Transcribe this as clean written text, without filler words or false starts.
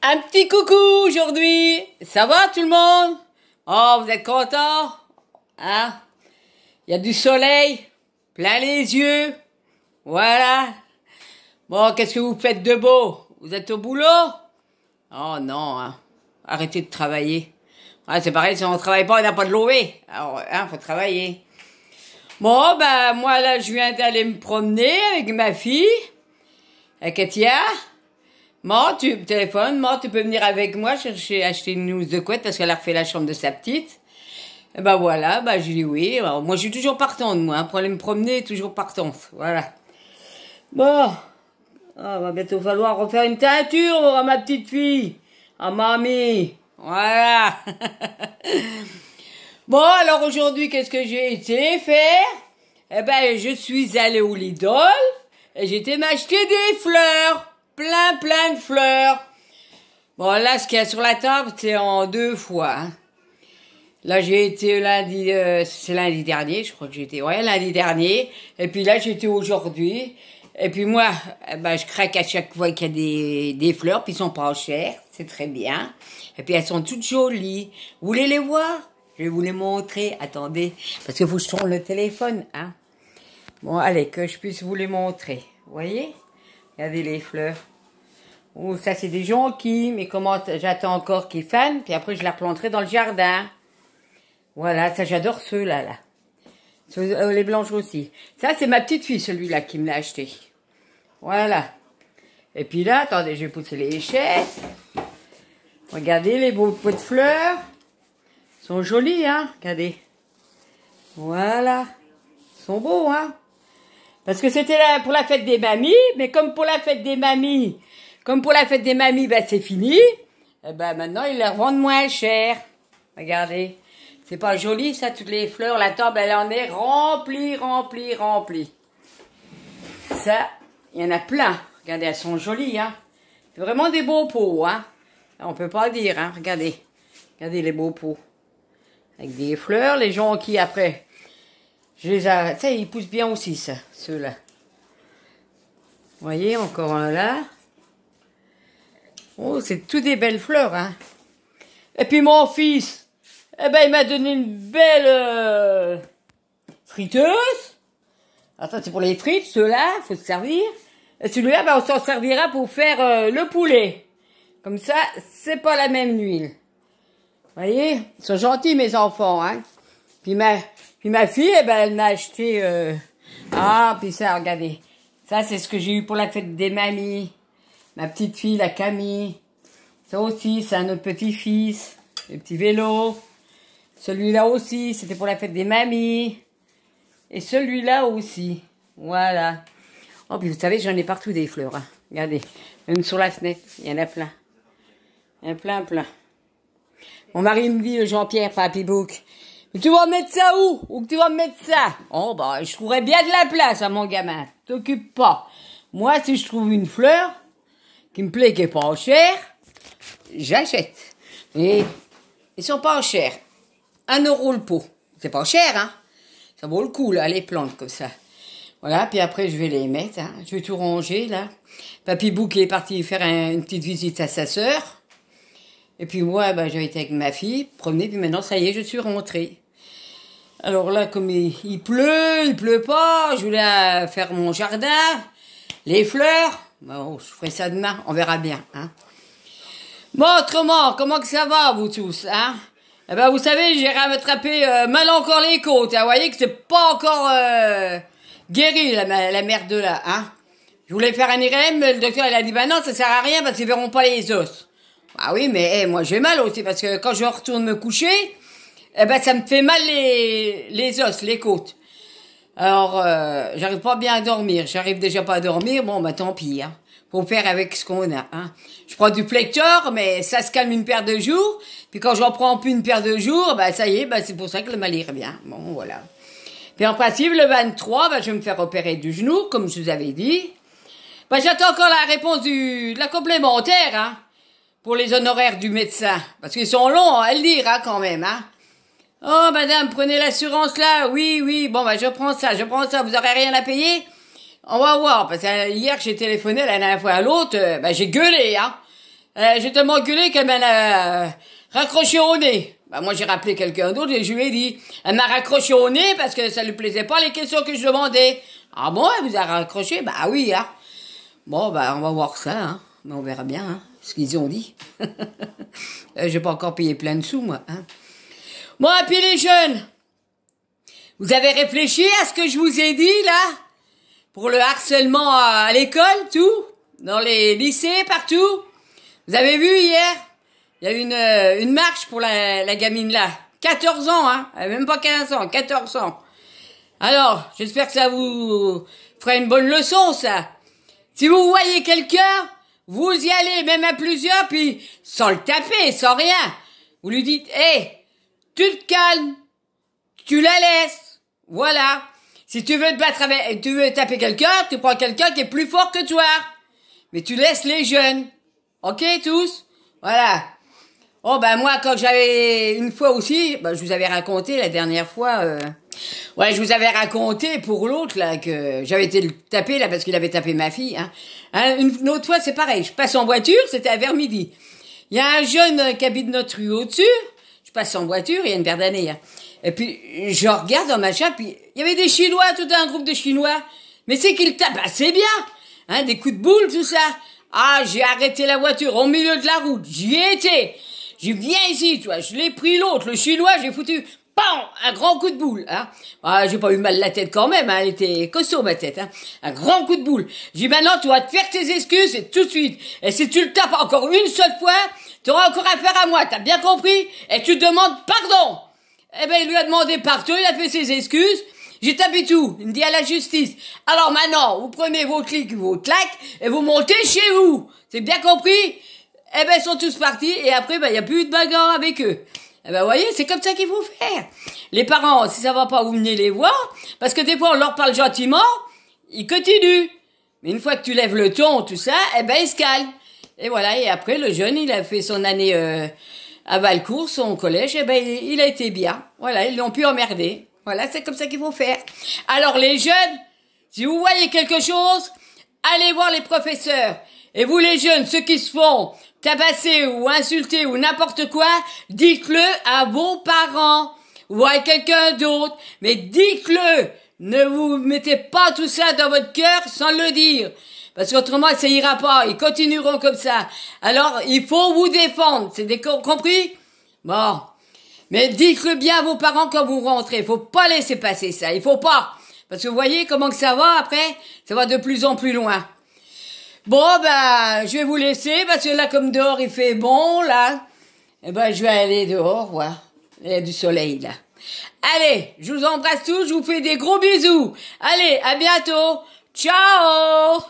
Un petit coucou aujourd'hui. Ça va tout le monde? Oh, vous êtes contents? Hein? Il y a du soleil, plein les yeux. Voilà. Bon, qu'est-ce que vous faites de beau? Vous êtes au boulot? Oh non, hein. Arrêtez de travailler. Ouais, c'est pareil, si on ne travaille pas, on n'a pas de loyer. Alors, hein, faut travailler. Bon, ben, moi, là, je viens d'aller me promener avec ma fille, avec Katia. Maman, tu peux venir avec moi chercher, acheter une housse de couette parce qu'elle a refait la chambre de sa petite. Et ben voilà, ben j'ai dit oui. Alors, moi, je suis toujours partante, moi, hein, pour aller me promener, toujours partante. Voilà. Bon, va bientôt falloir refaire une teinture à ma petite fille, à mamie. Voilà. Bon, alors aujourd'hui, qu'est-ce que j'ai été faire? Eh ben, je suis allée au Lidl et j'ai été m'acheter des fleurs. Plein de fleurs. Bon, là, ce qu'il y a sur la table, c'est en 2 fois. Hein. Là, j'ai été lundi, c'est lundi dernier, je crois que j'ai été, ouais, lundi dernier. Et puis là, j'ai été aujourd'hui. Et puis moi, ben, je craque à chaque fois qu'il y a des fleurs, puis ils sont pas chères, c'est très bien. Et puis elles sont toutes jolies. Vous voulez les voir? Je vais vous les montrer. Attendez, parce que faut que je tourne le téléphone, hein. Bon, allez, que je puisse vous les montrer. Vous voyez? Regardez les fleurs. Oh, ça c'est des jonquilles, mais comment j'attends encore qu'ils fanent, puis après je les replanterai dans le jardin. Voilà, ça j'adore ceux-là, là. Les blanches aussi. Ça c'est ma petite fille, celui-là, qui me l'a acheté. Voilà. Et puis là, attendez, je vais pousser les échettes. Regardez les beaux pots de fleurs. Ils sont jolis, hein, regardez. Voilà. Ils sont beaux, hein. Parce que c'était là pour la fête des mamies, mais comme pour la fête des mamies, ben c'est fini, et ben maintenant ils les revendent moins cher. Regardez, c'est pas joli ça, toutes les fleurs, la table elle en est remplie. Ça, il y en a plein. Regardez, elles sont jolies, hein. C'est vraiment des beaux pots, hein. On peut pas dire, hein. Regardez les beaux pots. Avec des fleurs, les jonquilles après. Je les ai... Ça, ils poussent bien aussi, ça, ceux-là. Vous voyez, encore un là. Oh, c'est tout des belles fleurs, hein. Et puis mon fils, eh ben, il m'a donné une belle friteuse. Attends, c'est pour les frites, ceux-là, faut se servir. Et celui-là, ben, on s'en servira pour faire le poulet. Comme ça, c'est pas la même huile. Vous voyez, ils sont gentils, mes enfants, hein. Puis ma fille, eh ben, elle m'a acheté... puis ça, regardez. Ça, c'est ce que j'ai eu pour la fête des mamies. Ma petite fille, la Camille. Ça aussi, c'est un autre petit-fils. Le petit vélo. Celui-là aussi, c'était pour la fête des mamies. Et celui-là aussi. Voilà. Oh, puis vous savez, j'en ai partout des fleurs. Hein. Regardez. Même sur la fenêtre, il y en a plein. Il y en a plein. Mon mari me dit, Jean-Pierre, Papy Book. Mais tu vas mettre ça où? Où que tu vas mettre ça? Oh, bah, je trouverais bien de la place à mon gamin. T'occupe pas. Moi, si je trouve une fleur qui me plaît, qui est pas chère, j'achète. Et ils sont pas chers. 1 euro le pot. C'est pas cher, hein. Ça vaut le coup, là, les plantes comme ça. Voilà, puis après, je vais les mettre, hein. Je vais tout ranger, là. Papy Book est parti faire une petite visite à sa sœur. Et puis moi, ben, j'ai été avec ma fille, promener, puis maintenant, ça y est, je suis rentrée. Alors là, comme il pleut pas, je voulais faire mon jardin, les fleurs. Bon, je ferai ça demain, on verra bien, hein. Bon, autrement, comment que ça va, vous tous, hein? Eh ben, vous savez, j'ai rattrapé mal encore les côtes, hein. Vous voyez que c'est pas encore guéri, la merde de là, hein. Je voulais faire un IRM, mais le docteur, il a dit, bah non, ça sert à rien parce qu'ils verront pas les os. Ah oui, mais moi j'ai mal aussi parce que quand je retourne me coucher, eh ben ça me fait mal les os, les côtes. Alors j'arrive pas bien à dormir, j'arrive déjà pas à dormir, bon bah tant pis, hein. Faut faire avec ce qu'on a, hein. Je prends du Plector, mais ça se calme une paire de jours, puis quand j'en prends plus une paire de jours, bah ça y est, bah c'est pour ça que le mal y revient. Bon voilà. Puis en principe le 23, bah je vais me faire opérer du genou, comme je vous avais dit. Bah j'attends encore la réponse de la complémentaire, hein. Pour les honoraires du médecin. Parce qu'ils sont longs à le dire, hein, quand même, hein. Oh, madame, prenez l'assurance là. Oui, bon, bah, je prends ça. Vous aurez rien à payer? On va voir. Parce que hier, j'ai téléphoné la dernière fois à l'autre, bah, j'ai gueulé, hein. J'ai tellement engueulé qu'elle m'a raccroché au nez. Bah, moi, j'ai rappelé quelqu'un d'autre et je lui ai dit. Elle m'a raccroché au nez parce que ça lui plaisait pas les questions que je demandais. Ah bon, elle vous a raccroché? Bah oui, hein. Bon, bah, on va voir ça, hein. Mais on verra bien, hein, ce qu'ils ont dit. J'ai pas encore payé plein de sous, moi, hein. Bon, et puis les jeunes, vous avez réfléchi à ce que je vous ai dit, là? Pour le harcèlement à l'école, tout? Dans les lycées, partout? Vous avez vu hier? Il y a eu une marche pour la gamine, là. 14 ans, hein. Elle a même pas 15 ans, 14 ans. Alors, j'espère que ça vous fera une bonne leçon, ça. Si vous voyez quelqu'un, vous y allez, même à plusieurs, puis sans le taper, sans rien. Vous lui dites, hé, tu te calmes, tu la laisses. Voilà. Si tu veux te battre avec, tu veux taper quelqu'un, tu prends quelqu'un qui est plus fort que toi. Mais tu laisses les jeunes. Ok, tous? Voilà. Oh, ben, moi, quand j'avais une fois aussi, ben, je vous avais raconté la dernière fois, ouais, je vous avais raconté pour l'autre, là, que j'avais été le taper, là, parce qu'il avait tapé ma fille, hein. Une autre fois, c'est pareil. Je passe en voiture, c'était vers midi. Il y a un jeune qui habite notre rue au-dessus. Je passe en voiture, il y a une paire d'années, hein. Et puis, je regarde dans ma chatte, puis il y avait des Chinois, tout un groupe de Chinois. Mais c'est qu'ils tapent assez bien. Hein, des coups de boule, tout ça. Ah, j'ai arrêté la voiture au milieu de la route. J'y ai été. J'ai viens ici, tu vois. Je l'ai pris l'autre, le Chinois, j'ai foutu, PAM! Un grand coup de boule, hein. Ah, j'ai pas eu mal la tête quand même, hein. Elle était costaud, ma tête, hein. Un grand coup de boule. J'ai dit, maintenant, tu vas te faire tes excuses, et tout de suite. Et si tu le tapes encore une seule fois, tu auras encore affaire à moi, t'as bien compris? Et tu demandes pardon. Eh ben, il lui a demandé pardon, il a fait ses excuses. J'ai tapé tout. Il me dit à la justice. Alors maintenant, vous prenez vos clics, vos claques, et vous montez chez vous. C'est bien compris? Eh ben, ils sont tous partis, et après, ben, il n'y a plus eu de bagarre avec eux. Eh ben, vous voyez, c'est comme ça qu'il faut faire. Les parents, si ça va pas, vous venez les voir, parce que des fois, on leur parle gentiment, ils continuent. Mais une fois que tu lèves le ton, tout ça, eh ben, ils se calment. Et voilà, et après, le jeune, il a fait son année, à Valcourt, son collège, eh ben, il a été bien. Voilà, ils l'ont pu emmerder. Voilà, c'est comme ça qu'il faut faire. Alors, les jeunes, si vous voyez quelque chose, allez voir les professeurs. Et vous, les jeunes, ceux qui se font tabasser ou insulter ou n'importe quoi, dites-le à vos parents ou à quelqu'un d'autre. Mais dites-le. Ne vous mettez pas tout ça dans votre cœur sans le dire. Parce qu'autrement, ça ira pas. Ils continueront comme ça. Alors, il faut vous défendre. C'est compris? Bon. Mais dites-le bien à vos parents quand vous rentrez. Il faut pas laisser passer ça. Il faut pas. Parce que vous voyez comment que ça va après? Ça va de plus en plus loin. Bon, ben, je vais vous laisser parce que là, comme dehors, il fait bon, là. Eh ben, je vais aller dehors, voir. Il y a du soleil, là. Allez, je vous embrasse tous. Je vous fais des gros bisous. Allez, à bientôt. Ciao!